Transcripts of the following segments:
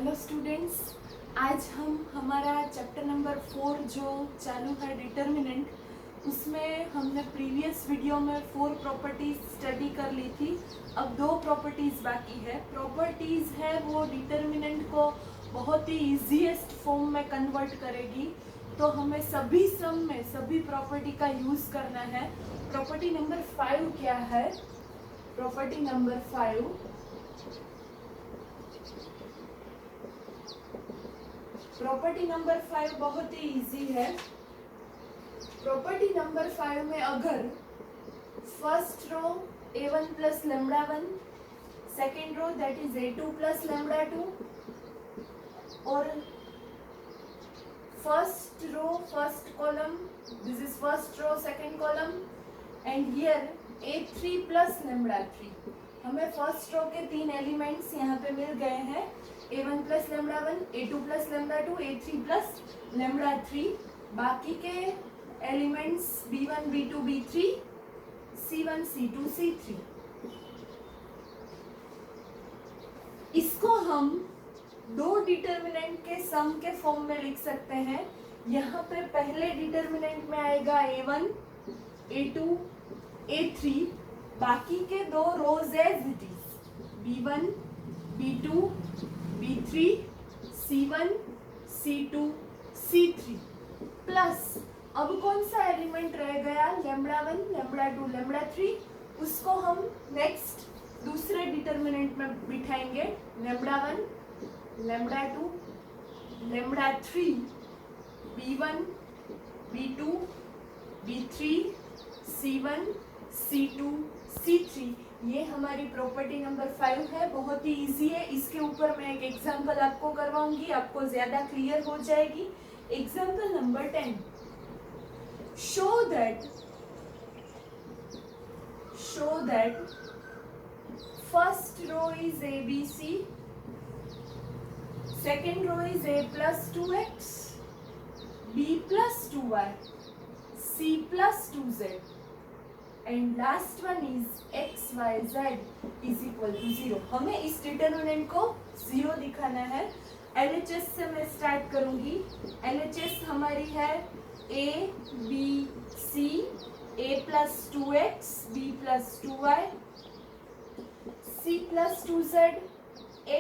Hello students, आज हम हमारा चैप्टर नंबर 4 जो चालू है डिटर्मिनेंट, उसमें हमने प्रीवियस वीडियो में 4 प्रॉपर्टीज स्टडी कर ली थी। अब 2 प्रॉपर्टीज बाकी है। प्रॉपर्टीज है वो डिटर्मिनेंट को बहुत ही इजीएस्ट फॉर्म में कन्वर्ट करेगी, तो हमें सभी सम में सभी प्रॉपर्टी का यूज़ करना है। प्रॉपर्टी नंबर 5 क्या है? प्रॉपर्टी नंबर 5 प्रॉपर्टी नंबर 5 बहुत ही इजी है। प्रॉपर्टी नंबर 5 में अगर first row a1 plus lambda 1, second row that is a2 plus lambda 2, और first row first column, this is first row second column, and here a3 plus lambda 3। हमें first row के 3 elements यहाँ पे मिल गए हैं, a1 plus lambda 1, a2 plus lambda 2, a3 plus lambda 3। बाकी के elements b1 b2 b3, c1 c2 c3। इसको हम दो डिटर्मिनेंट के सम के फॉर्म में लिख सकते हैं। यहाँ पे पहले डिटर्मिनेंट में आएगा a1 a2 a3, बाकी के दो rows as it is b1 b2 b3 c1 c2 c3 plus अब कौन सा एलिमेंट रह गया? Lambda 1 lambda 2 lambda 3। उसको हम नेक्स्ट दूसरे डिटर्मिनेंट में बिठाएंगे, lambda 1 lambda 2 lambda 3 b1 b2 b3 c1 c2 c3। ये हमारी प्रॉपर्टी नंबर 5 है, बहुत ही इजी है। इसके ऊपर मैं एक एग्जांपल आपको करवाऊंगी, आपको ज्यादा क्लियर हो जाएगी। Example number 10, show that first row is abc, second row is a plus 2x, b plus 2y, c plus 2z, and last one is x y z is equal to 0। हमें इस determinant को 0 दिखाना है। LHS से मैं start करूंगी। LHS हमारी है a b c, a plus 2x, b plus 2y, c plus 2z,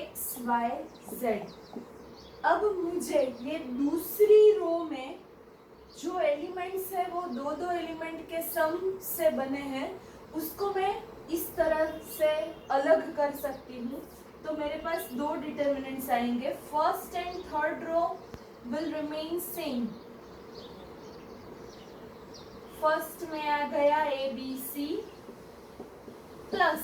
x y z। अब मुझे ये दूसरी रो में जो एलिमेंट्स है वो दो एलिमेंट के सम से बने हैं, उसको मैं इस तरह से अलग कर सकती हूँ। तो मेरे पास दो डिटर्मिनेंट्स आएंगे। First and third row will remain same. First में आ गया ए बी सी, प्लस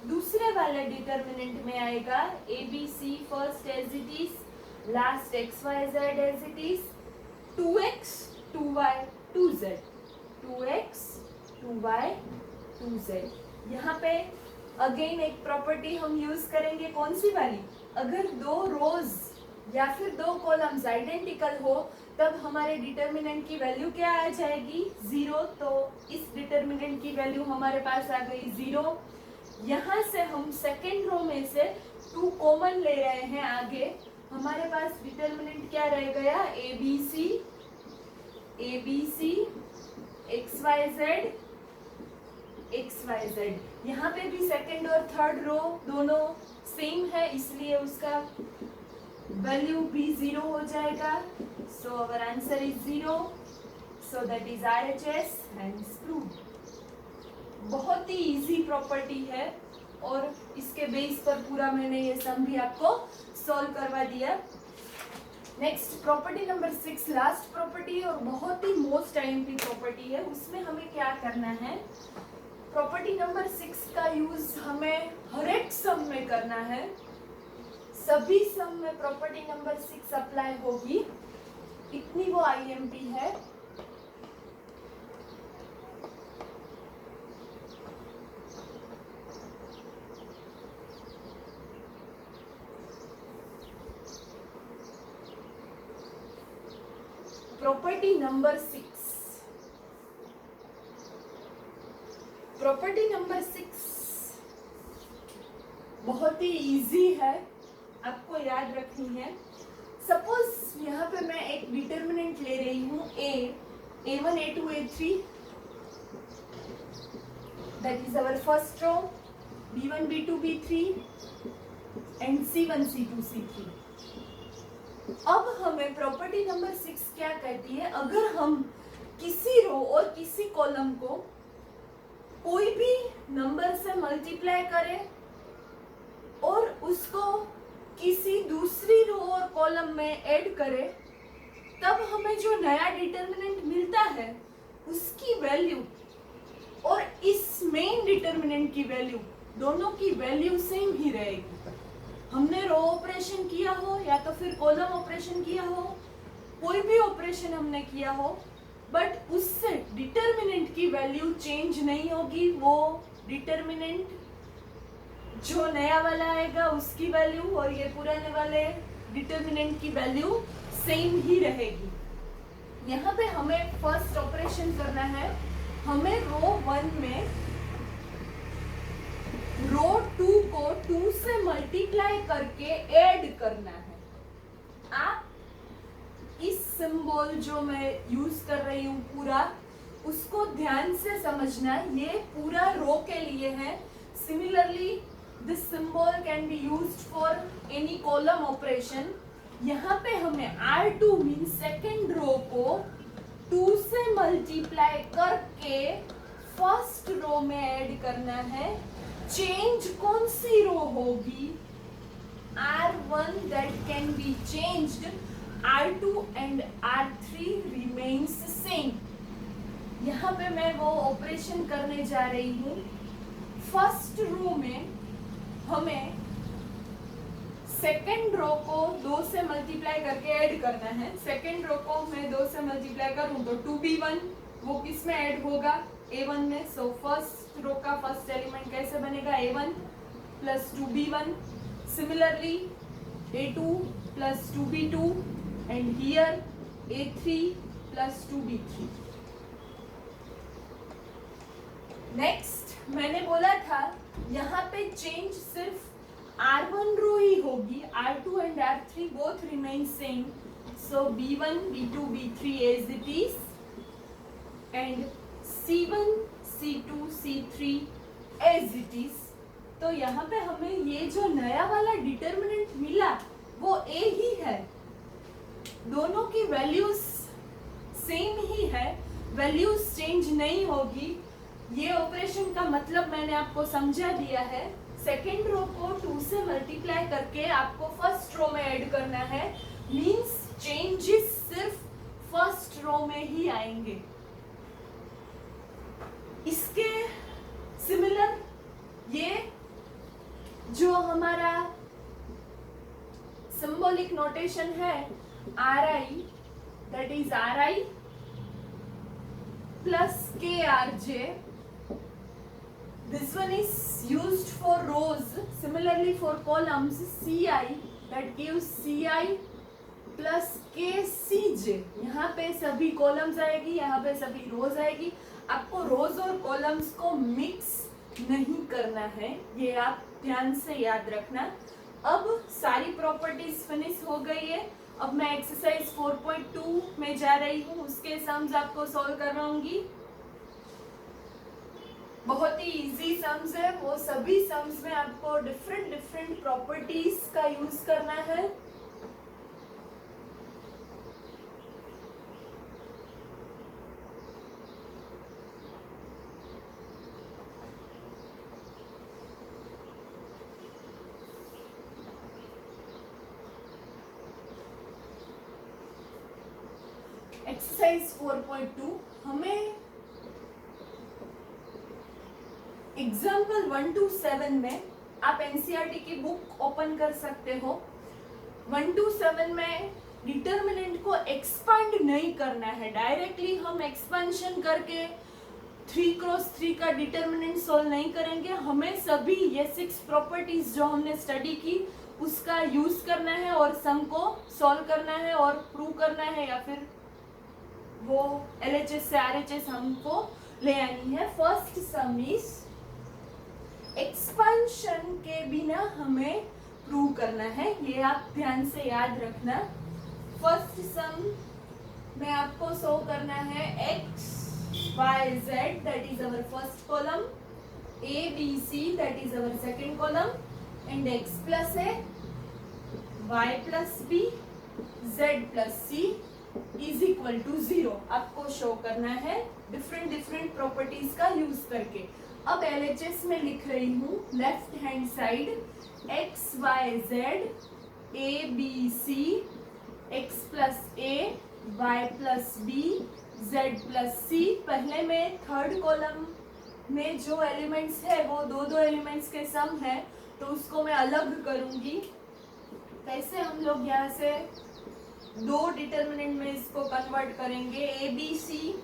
दूसरे वाले डिटर्मिनेंट में आएगा A B C first as it is, last X Y Z as it is, 2x 2y 2z, 2x 2y 2z। यहाँ पे again एक प्रॉपर्टी हम यूज करेंगे, कौन सी वाली? अगर दो रोज या फिर दो कॉलम्स आइडेंटिकल हो तब हमारे डिटर्मिनेंट की वैल्यू क्या आ जाएगी? 0। तो इस डिटर्मिनेंट की वैल्यू हमारे पास आ गई 0। यहाँ से हम सेकेंड रो में से 2 कॉमन ले रहे हैं। आगे हमारे पास डिटर्मिनेंट क्या रह गया? ABC XYZ। यहाँ पे भी सेकेंड और थर्ड रो दोनों सेम है, इसलिए उसका वैल्यू भी 0 हो जाएगा। So our answer is 0। So that is RHS and proved. बहुत ही इजी प्रॉपर्टी है और इसके बेस पर पूरा मैंने ये सम भी आपको सॉल्व करवा दिया। Next property number 6, last property और बहुत ही मोस्ट आईएमपी प्रॉपर्टी है। उसमें हमें क्या करना है? प्रॉपर्टी नंबर 6 का यूज हमें हर एक सम में करना है। सभी सम में प्रॉपर्टी नंबर 6 अप्लाई होगी, इतनी वो आईएमपी है। प्रॉपर्टी नंबर 6, प्रॉपर्टी नंबर 6 बहुत ही इजी है। आपको याद रखनी है। सपोज यहाँ पे मैं एक डिटर्मिनेंट ले रही हूँ A1 A2 A3, that is our first row, B1 B2 B3 and C1 C2 C3। अब हमें प्रॉपर्टी नंबर 6 क्या कहती है, अगर हम किसी रो और किसी कॉलम को कोई भी नंबर से मल्टीप्लाई करें और उसको किसी दूसरी रो और कॉलम में ऐड करें, तब हमें जो नया डिटर्मिनेंट मिलता है उसकी वैल्यू और इस मेन डिटर्मिनेंट की वैल्यू, दोनों की वैल्यू सेम ही रहेगी। हमने रो ऑपरेशन किया हो या तो फिर कॉलम ऑपरेशन किया हो, कोई भी ऑपरेशन हमने किया हो, बट उससे डिटर्मिनेंट की वैल्यू चेंज नहीं होगी। वो डिटर्मिनेंट जो नया वाला आएगा उसकी वैल्यू और ये पुराने वाले डिटर्मिनेंट की वैल्यू सेम ही रहेगी। यहाँ पे हमें फर्स्ट ऑपरेशन करना है, हमें रो 1 में रो 2 को 2 से मल्टीप्लाई करके ऐड करना है। आप इस सिंबल जो मैं यूज कर रही हूँ पूरा, उसको ध्यान से समझना, ये पूरा रो के लिए है। Similarly this symbol can be used for any column operation. यहाँ पे हमें R2 मीन सेकेंड रो को 2 से मल्टीप्लाई करके फर्स्ट रो में ऐड करना है। चेंज कौन सी रो होगी? R1 that can be changed, R2 and R3 remains same। यहाँ पे मैं वो ऑपरेशन करने जा रही हूँ। फर्स्ट रो में हमें सेकेंड रो को 2 से मल्टीप्लाई करके ऐड करना है। सेकेंड रो को मैं 2 से मल्टीप्लाई करूँ तो 2B1, वो किस में ऐड होगा? A1 में। सो फर्स्ट रो का फर्स्ट एलिमेंट कैसे बनेगा? A1 plus 2B1। Similarly A2 plus 2B2 and here A3 plus 2B3। Next मैंने बोला था यहाँ पे चेंज सिर्फ R1 रो ही होगी, R2 and R3 both remain same. So B1 B2 B3 as it is and C1 C2 C3 as it is. तो यहाँ पे हमें ये जो नया वाला डिटर्मिनेंट मिला वो A ही है, दोनों की वैल्यूज सेम ही है, वैल्यूज चेंज नहीं होगी। ये ऑपरेशन का मतलब मैंने आपको समझा दिया है। सेकेंड रो को 2 से मल्टीप्लाई करके आपको फर्स्ट रो में ऐड करना है, मींस चेंजेस सिर्फ फर्स्ट रो में ही आएंगे। इसके सिमिलर ये जो हमारा सिंबॉलिक नोटेशन है RI, that is RI plus KRJ, this one is used for rows. Similarly for columns CI, that gives CI plus KCJ। यहाँ पे सभी कॉलम्स आएगी, यहाँ पे सभी रोज आएगी। आपको रोज और कॉलम्स को मिक्स नहीं करना है, ये आप ध्यान से याद रखना। अब सारी प्रॉपर्टीज फिनिश हो गई है। अब मैं एक्सरसाइज 4.2 में जा रही हूँ, उसके सम्स आपको सॉल्व करवाऊंगी। बहुत ही इजी सम्स है, वो सभी सम्स में आपको डिफरेंट प्रॉपर्टीज का यूज करना है। एक्सरसाइज 4.2 हमें एग्जाम्पल 1 to 7 में, आप एनसीईआरटी की बुक ओपन कर सकते हो। 1 to 7 में डिटर्मिनेंट को एक्सपांड नहीं करना है, डायरेक्टली हम एक्सपेंशन करके 3x3 का डिटर्मिनेंट सॉल्व नहीं करेंगे। हमें सभी ये 6 प्रॉपर्टीज जो हमने स्टडी की उसका यूज करना है और सम को सॉल्व करना है और प्रूव करना है, या फिर वो LHS से RHS हमको ले आनी है। फर्स्ट सम इज एक्सपेंशन के बिना हमें प्रूव करना है, ये आप ध्यान से याद रखना। फर्स्ट सम में आपको शो करना है x y z that is our first column, a b c that is our second column and x plus a y plus b z plus c is equal to 0 आपको show करना है different properties का use करके। अब LHS में लिख रही हूँ left hand side x y z a b c x plus a y plus b z plus c। पहले में थर्ड कॉलम में जो एलिमेंट्स है वो दो एलिमेंट्स के सम है, तो उसको मैं अलग करूंगी। कैसे हम लोग यहाँ से दो डिटर्मिनेंट में इसको कन्वर्ट करेंगे। ए बी सी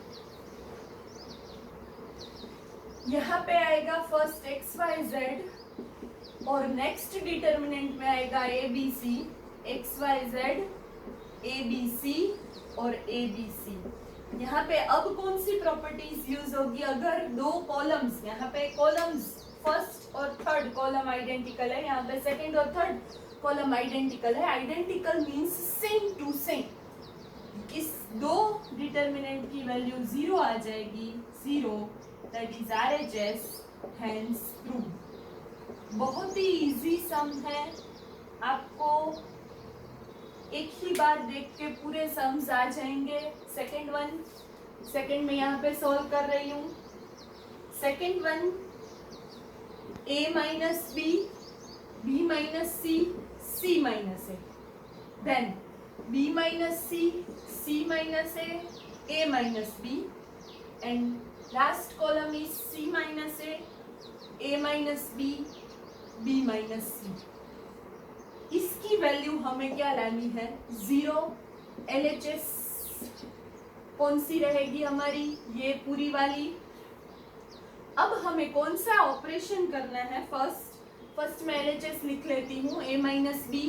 यहाँ पे आएगा फर्स्ट एक्स वाई जेड और नेक्स्ट डिटर्मिनेंट में आएगा A B C, X Y Z A B C और ए बी सी। यहाँ पे अब कौन सी प्रॉपर्टीज यूज होगी, अगर दो कॉलम्स, यहाँ पे कॉलम्स फर्स्ट और थर्ड कॉलम आइडेंटिकल है, यहाँ पे सेकंड और थर्ड कॉलम आइडेंटिकल है। Identical means same to same. इस दो डिटर्मिनेंट की वैल्यू 0 आ जाएगी, 0 that is RHS, hence prove. बहुत ही इजी सम है, आपको एक ही बार देख के पूरे सम्स आ जाएंगे। सेकंड में यहाँ पे सॉल्व कर रही हूँ। Second one a minus B, b minus C, c minus A, then b minus C, c minus a minus b, and last column is c minus a minus b, b minus c। इसकी value हमें क्या लानी है, 0। LHS कौन सी रहेगी हमारी, ये पूरी वाली। अब हमें कौन सा ऑपरेशन करना है, फर्स्ट में LHS लिख लेती हूँ, a minus B,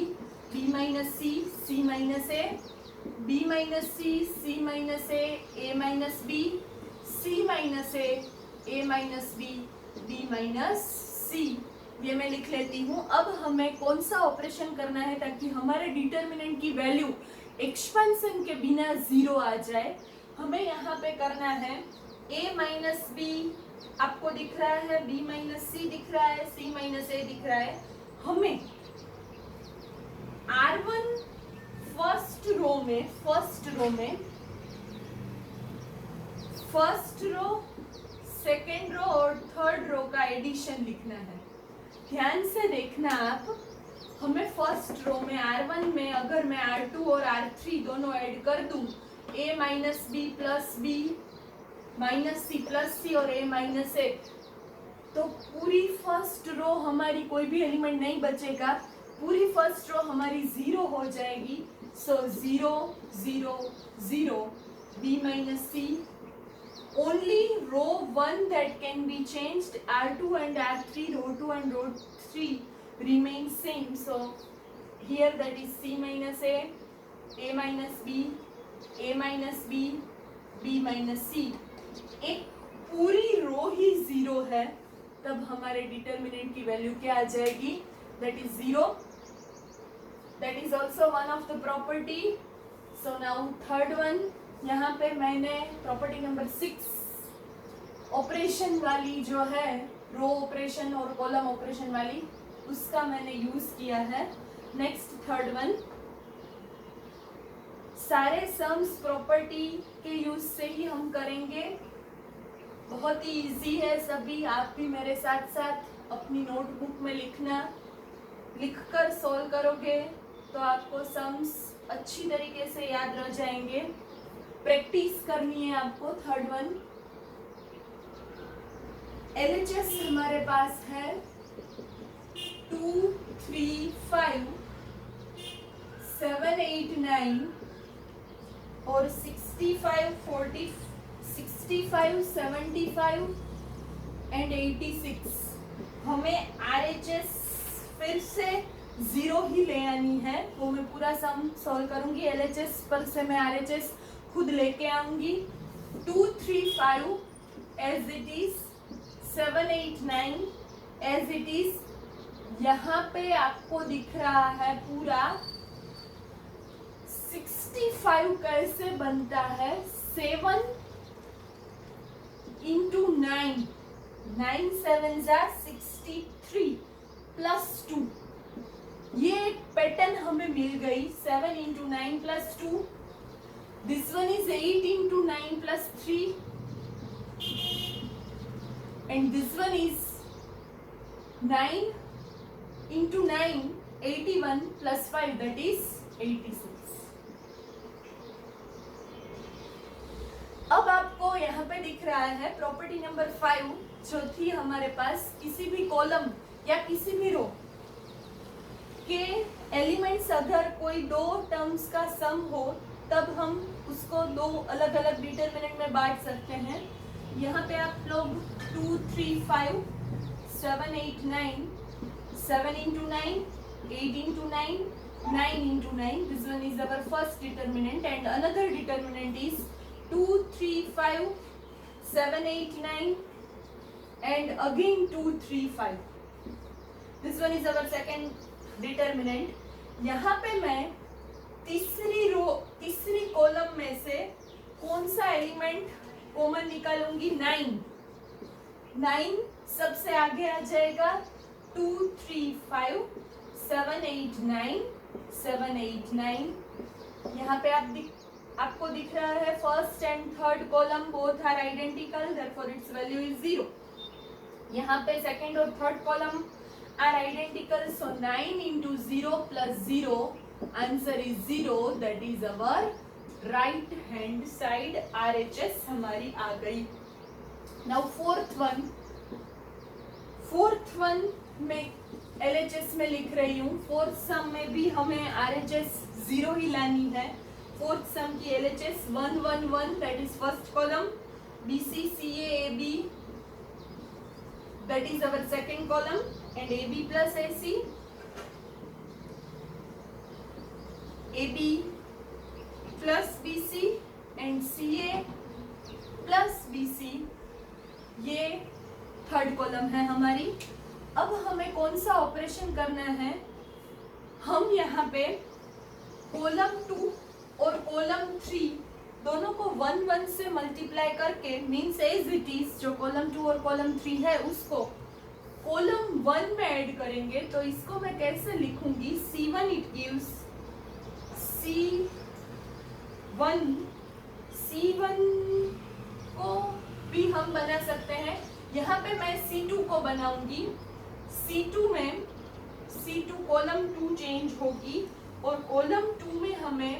b minus C, c minus a, b minus C, c minus a minus b, c minus a minus b, b minus c। ये मैं लिख लेती हूँ। अब हमें कौन सा ऑपरेशन करना है ताकि हमारे डिटर्मिनेंट की वैल्यू एक्सपेंशन के बिना 0 आ जाए। हमें यहाँ पे करना है a माइनस बी आपको दिख रहा है, b माइनस सी दिख रहा है, c माइनस a दिख रहा है। हमें R1 first row second row और थर्ड रो का एडिशन लिखना है। ध्यान से देखना आप, हमें फर्स्ट रो में R1 में अगर मैं R2 और R3 दोनों ऐड कर दूं, a minus B plus B minus C plus C और a माइनस ए, तो पूरी फर्स्ट रो हमारी कोई भी एलिमेंट नहीं बचेगा, पूरी फर्स्ट रो हमारी 0 हो जाएगी। सो 0 0 0 b minus C. Only row 1 that can be changed, R2 and R3, row 2 and row 3 remain same. So here that is c minus a minus b, a minus b, b minus c। एक पूरी रो ही 0 है, तब हमारे determinant की value क्या आ जाएगी, that is 0। That is also one of the property. So now third one, यहाँ पे मैंने प्रॉपर्टी नंबर 6 ऑपरेशन वाली जो है, रो ऑपरेशन और कॉलम ऑपरेशन वाली, उसका मैंने यूज किया है। नेक्स्ट थर्ड वन, सारे सम्स प्रॉपर्टी के यूज से ही हम करेंगे। बहुत ही इजी है सभी, आप भी मेरे साथ साथ अपनी नोटबुक में लिखकर सॉल्व करोगे तो आपको सम्स अच्छी तरीके से याद रह जाएंगे। प्रैक्टिस करनी है आपको। थर्ड वन, LHS हमारे पास है 2 3 5 7 8 9 और 65 40 65 75 एंड 86। हमें RHS फिर से 0 ही ले आनी है, वो मैं पूरा सम सॉल्व करूंगी। LHS पर से मैं RHS खुद लेके आऊंगी। 2 3 5 as it is, 7 8 9 as it is, यहाँ पे आपको दिख रहा है पूरा 65 कैसे बनता है, 7 इंटू 9, 9 7 63 प्लस 2, ये एक पैटर्न हमें मिल गई, 7 into 9 plus 2, this one is 8 into 9 plus 3 and this one is 9 into 9, 81 plus 5, that is 86. अब आपको यहाँ पे दिख रहा है प्रॉपर्टी नंबर 5 जो थी हमारे पास, किसी भी कॉलम या किसी भी रो के एलिमेंट्स अगर कोई दो टर्म्स का सम हो तब हम उसको दो अलग अलग डिटरमिनेंट में बांट सकते हैं। यहाँ पे आप लोग 2 3 5 7 8 9, 7 into 9, 8 into 9, 9 into 9, this one is our first determinant, and another determinant is 2 3 5 7 8 9 and again 2 3 5, this one is our second determinant। यहाँ पे मैं तीसरी कॉलम में से कौन सा एलिमेंट कॉमन निकालूंगी, 9 सबसे आगे आ जाएगा, 2 3 5 7 8 9, 7 8 9, यहाँ पे आपको दिख रहा है first and third column both are identical, therefore its value is 0। यहाँ पे सेकंड और third column are identical, so 9 into 0 plus 0, answer is 0, that is our right hand side RHS हमारी आ गई। नाउ फोर्थ वन में LHS में लिख रही हूँ, फोर्थ सम में भी हमें RHS 0 ही लानी है। फोर्थ सम की LHS 1 1 1, that is first column, BC CA AB, that is our second column, and AB plus AC, AB plus BC and CA plus BC, ये थर्ड कॉलम है हमारी। अब हमें कौन सा ऑपरेशन करना है, हम यहाँ पे कॉलम 2 और कॉलम 3 दोनों को 1 1 से मल्टीप्लाई करके, मीन्स एज इट इज जो कॉलम 2 और कॉलम 3 है उसको कॉलम 1 में ऐड करेंगे। तो इसको मैं कैसे लिखूंगी, C1 इट गिव्स C1 को भी हम बना सकते हैं। यहाँ पे मैं C2 को बनाऊंगी, C2 में C2 कॉलम 2 चेंज होगी और कॉलम 2 में हमें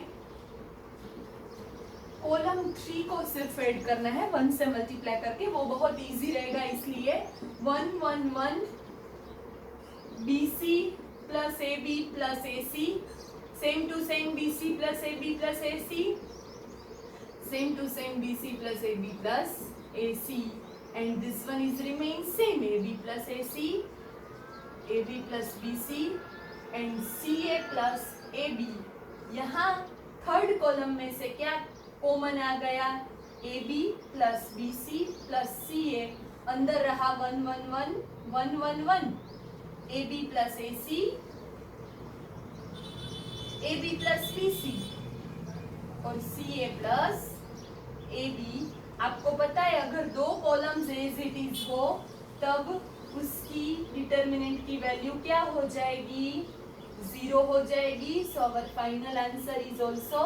कॉलम 3 को सिर्फ ऐड करना है 1 से मल्टीप्लाई करके, वो बहुत इजी रहेगा, इसलिए 1 1 1 BC plus AB plus AC, same to same BC plus AB plus AC, same to same BC plus AB plus AC, and this one is remain same, AB plus AC, AB plus BC and CA plus AB। यहाँ third column में से क्या common आ गया, AB plus BC plus CA, अंदर रहा 1 1 1 1 1 1, AB plus AC, AB plus BC और CA plus AB। आपको पता है अगर दो कॉलम्स एज इट इज हो तब उसकी डिटरमिनेंट की वैल्यू क्या हो जाएगी, 0 हो जाएगी। So our final answer is also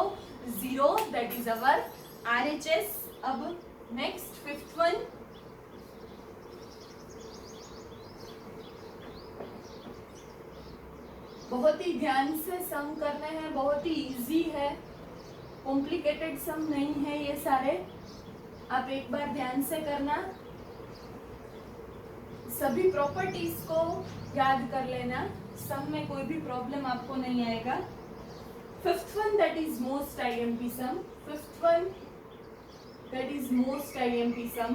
0, that is our RHS। अब नेक्स्ट फिफ्थ वन, बहुत ही ध्यान से सम करना है, बहुत ही इजी है, कॉम्प्लिकेटेड सम नहीं है ये सारे, आप एक बार ध्यान से करना, सभी प्रॉपर्टीज को याद कर लेना, सम में कोई भी प्रॉब्लम आपको नहीं आएगा। Fifth one that is most IMP sum, fifth one that is most IMP sum,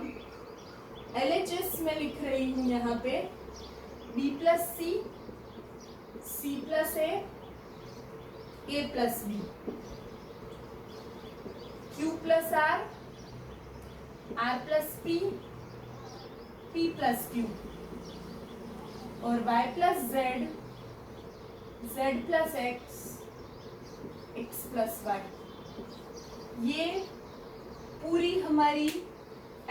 LHS में लिख रही हूँ यहाँ पे B plus C, C plus A plus B, Q plus R plus P, P plus Q और y plus Z, Z plus X, X plus Y. ये पूरी हमारी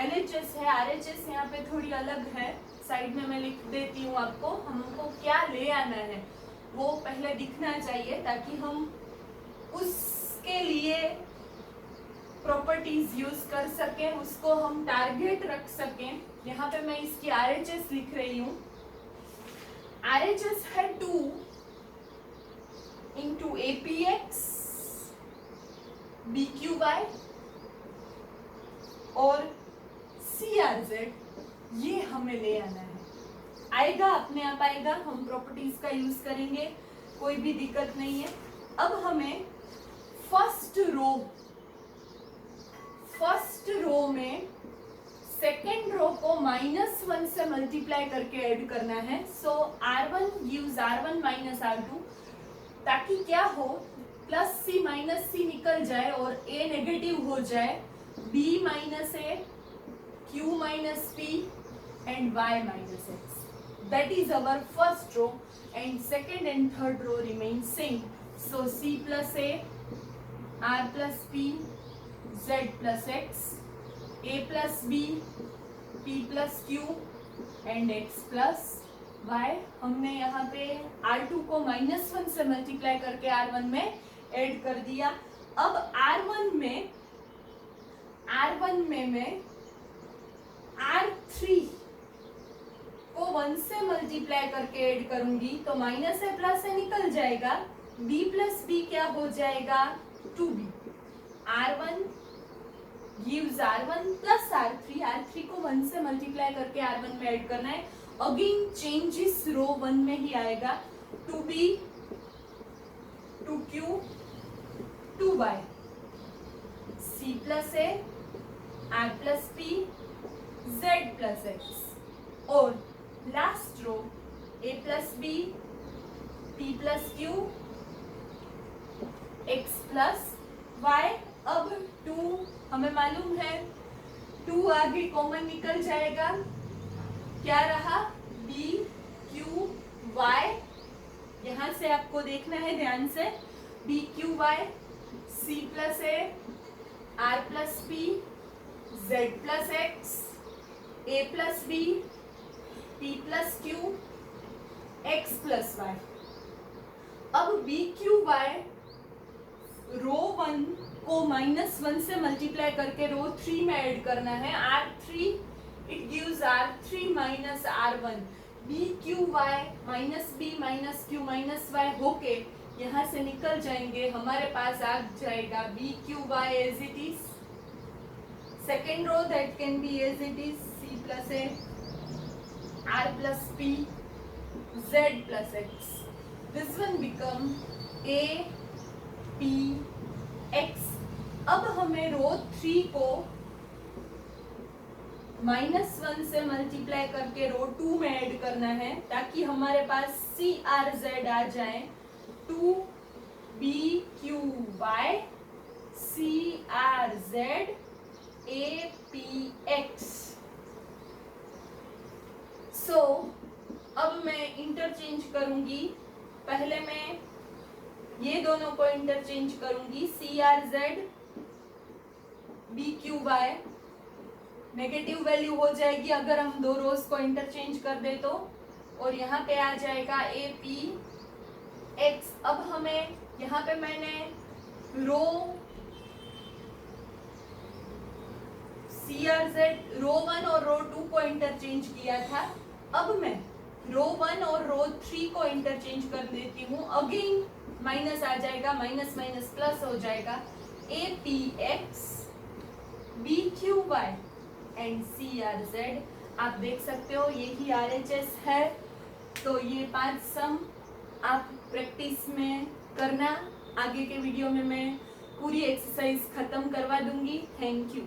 LHS है। RHS यहाँ पे थोड़ी अलग है, साइड में मैं लिख देती हूँ आपको। हमको क्या ले आना है वो पहले दिखना चाहिए, ताकि हम उसके लिए प्रॉपर्टीज यूज कर सकें, उसको हम टारगेट रख सकें। यहाँ पे मैं इसकी RHS लिख रही हूँ। RHS है 2 इंटू APX BQY और CRZ, ये हमें ले आना है। आएगा, अपने आप आएगा, हम प्रॉपर्टीज का यूज करेंगे, कोई भी दिक्कत नहीं है। अब हमें फर्स्ट रो में सेकेंड रो को -1 से मल्टीप्लाई करके ऐड करना है। सो R1 gives R1 minus R2, ताकि क्या हो, प्लस C माइनस C निकल जाए और A नेगेटिव हो जाए। B minus A, Q minus P and Y minus X. That is our first row, and second and third row remain same. So C plus A, R plus P, Z plus X, A plus B, P plus Q and X plus Y। हमने यहाँ पे R2 को -1 से multiply करके R1 में add कर दिया। अब R1 में मैं R3 को 1 से मल्टीप्लाई करके ऐड करूंगी, तो माइनस है प्लस है निकल जाएगा। B प्लस B क्या हो जाएगा, 2B। R1 gives R1 plus R3 को 1 से मल्टीप्लाई करके R1 में ऐड करना है। अगेन चेंजेस रो 1 में ही आएगा। 2B, 2Q, 2Y, C plus A, R plus P, Z plus X और last row A plus B, P plus Q, X plus Y। अब 2 हमें मालूम है, 2 आगे कॉमन निकल जाएगा, क्या रहा, B Q Y। यहां से आपको देखना है ध्यान से, B Q Y, C plus A, R plus P, Z plus X, A plus B, P plus Q, X plus Y। अब B Q Y रो 1 को -1 से मल्टीप्लाई करके रो 3 में ऐड करना है। R3 it gives R3 minus R1। B Q Y minus B minus Q minus Y होके यहाँ से निकल जाएंगे, हमारे पास आ जाएगा B Q Y as it is. Second row that can be as it is C plus A, R plus P, Z plus X. This one become A, P, X. अब हमें रो 3 को -1 से मल्टीप्लाई करके रो 2 में ऐड करना है, ताकि हमारे पास CRZ आ जाए। 2BQY CRZ APX। सो अब मैं इंटरचेंज करूंगी, पहले मैं ये दोनों को इंटरचेंज करूंगी। CRZ BQY नेगेटिव वैल्यू हो जाएगी अगर हम दो रोज को इंटरचेंज कर दे तो, और यहाँ पे आ जाएगा APX। अब हमें यहाँ पे मैंने रो CRZ रो 1 और रो 2 को इंटरचेंज किया था। अब मैं रो 1 और रो 3 को इंटरचेंज कर देती हूँ। अगेन माइनस आ जाएगा, माइनस माइनस प्लस हो जाएगा। APX BQY and CRZ। आप देख सकते हो यही RHS है। तो ये 5 सम आप प्रैक्टिस में करना। आगे के वीडियो में मैं पूरी एक्सरसाइज खत्म करवा दूंगी। Thank you.